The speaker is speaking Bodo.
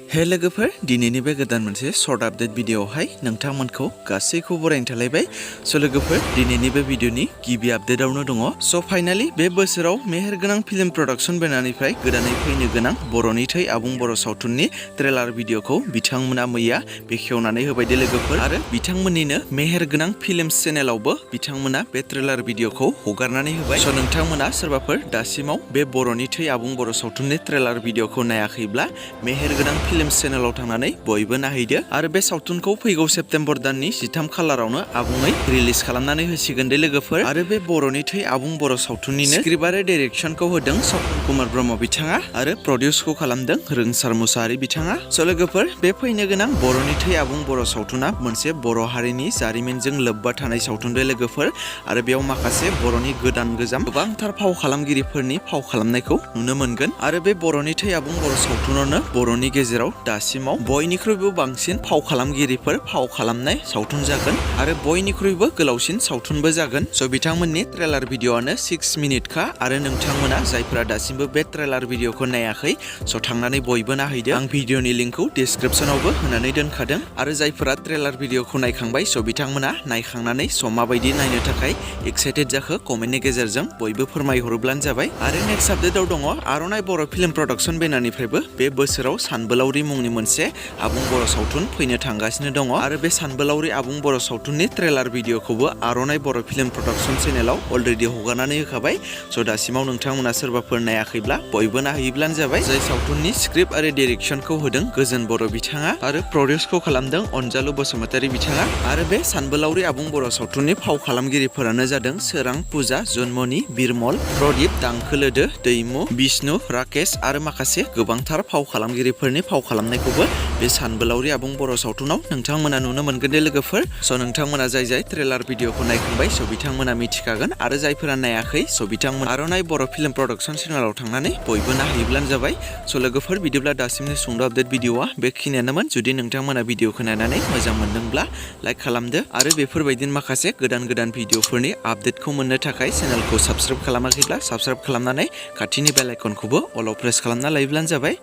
हे लोगोफोर दिनैनि बे गोदान मोनसे शर्ट आपडेट भिडियोआवहाय नोंथांमोनखौ गासैखौ बरायनो थालायबाय। स' लोगोफोर दिनैनि बे भिडियोनि गिबि आपडेटआवनो दङ। स' फाइनाली बे बोसोराव मेहेरगोनां फिल्म प्रडाक्शन बेनारनिफ्राय गोदानै फैनो गोनां बर'नि थै आबुं बर' सावथुननि ट्रेलार भिडियोखौ बिथांमोना मैया बेखेवनानै होबाय दे लोगोफोर आरो बिथांमोननिनो मेहेरगोनां फिल्म चेनेलावबो बिथांमोना बे ट्रेलार भिडियोखौ हगारनानै होबाय। स' नोंथांमोना सोरबाफोर दासिमाव बे बर'नि थै आबुं बर' सावथुननि ट्रेलार भिडियोखौ नायाखैब्ला मेहेरगोनां फिल्म चेनेलाव थांनानै बयबो नायहैदो आरो बे सावथुनखौ फैगौ सेप्तेम्बर दाननि 13 खालारावनो आबुङै रिलिज खालामनानै होसिगोन दे लोगोफोर। आरो बे बर'नि थै आबुं बर' सावथुननिनो स्क्रिप्ट आरो डाइरेक्सनखौ होदों सपन कुमार ब्रह्म बिथाङा आरो प्रडिउसखौ खालामदों रोंसार मुसाहारि बिथाङा। स' लोगोफोर बे फैनो गोनां बर'नि थै आबुं बर' सावथुना मोनसे बर' हारिनि जारिमिनजों लोब्बा थानाय सावथुन दे लोगोफोर आरो बेयाव माखासे बर'नि गोदान गोजाम गोबांथार फाव खालामगिरिफोरनि फाव खालामनायखौ नुनो मोनगोन आरो बे बर'नि थै आबुं बर' सावथुनावनो बर'नि गेजेराव दासिमाव बयनिख्रुइबो बांसिन फाव खालामगिरिफोर फाव खालामनाय सावथुन जागोन आरो बयनिख्रुइबो गोलावसिन सावथुनबो जागोन। स' बिथांमोननि ट्रेलार भिडिअ'आनो 6 मिनिटखा आरो नोंथांमोना जायफोरा दासिमबो बे ट्रेलार भिडिअ'खौ नायाखै स' थांनानै बयबो नायहैदो। आं भिडिअ'नि लिंकखौ डिसक्रिपसनावबो होनानै दोनखादों आरो जायफोरा ट्रेलार भिडिअ'खौ नायखांबाय स' बिथांमोना नायखांनानै स' माबायदि नायनो थाखाय एक्साइटेड जाखो कमेन्टनि गेजेरजों बयबो फोरमायहरोब्लानो जाबाय। आरो नेक्स्ट आपडेटआव दङ आर'नाइ बर' फिल्म प्रडाक्शन बेनारनिफ्रायबो बे बोसोराव सानबोलावरि मुंनि मोनसे आबुं बर' सावथुन फैनो थांगासिनो दङ आरो बे सानबोलावरि आबुं बर' सावथुननि ट्रेलार भिडिअ'खौबो आर'नाइ बर' फिल्म प्रडाक्शन चेनेलाव अलरेडि हगारनानै होखाबाय। स' दासिमाव नोंथांमोना सोरबाफोर नायाखैब्ला बयबो नायहैब्लानो जाबाय। जाय सावथुननि स्क्रिप्ट आरो डाइरेक्सनखौ होदों गोजोन बर' बिथाङा आरो प्रडिउसखौ खालामदों अनजालु बसुमतारी बिथाङा आरो बे सानबोलावरि आबुं बर' सावथुननि फाव खालामगिरिफोरानो जादों सोरां फुजा जन्मनि बिरमल प्रदीप दांखोलोदो दैमु बिष्णु राकेश आरो माखासे गोबांथार फाव खालामगिरिफोरनि फाव खालामनायखौबो बे सानबोलावरि आबुं बर' सावथुनाव नोंथांमोना नुनो मोनगोन दे लोगोफोर। स' नोंथांमोना जाय ट्रेलार भिडिअ'खौ नायखांबाय स' बिथांमोना मिथिखागोन आरो जायफोरा नायाखै स' बिथांमोना आर'नाइ बर' फिल्म प्रडाक्शन चेनेलाव थांनानै बयबो नायहैब्लानो जाबाय। स' लोगोफोर बिदिब्ला दासिमनि सुंद' आपडेट भिडिअ'आ बेखिनियानोमोन। जुदि नोंथांमोना भिडिअ'खौ नायनानै मोजां मोनदोंब्ला लाइक खालामदो आरो बेफोरबायदिनो माखासे गोदान भिडिअ'फोरनि आपडेटखौ मोननो थाखाय चेनेलखौ साबस्क्राइब खालामाखैब्ला साबस्क्राइब खालामनानै खाथिनि बेल आइकनखौबो अलाव प्रेस खालामना लायोब्लानो जाबाय।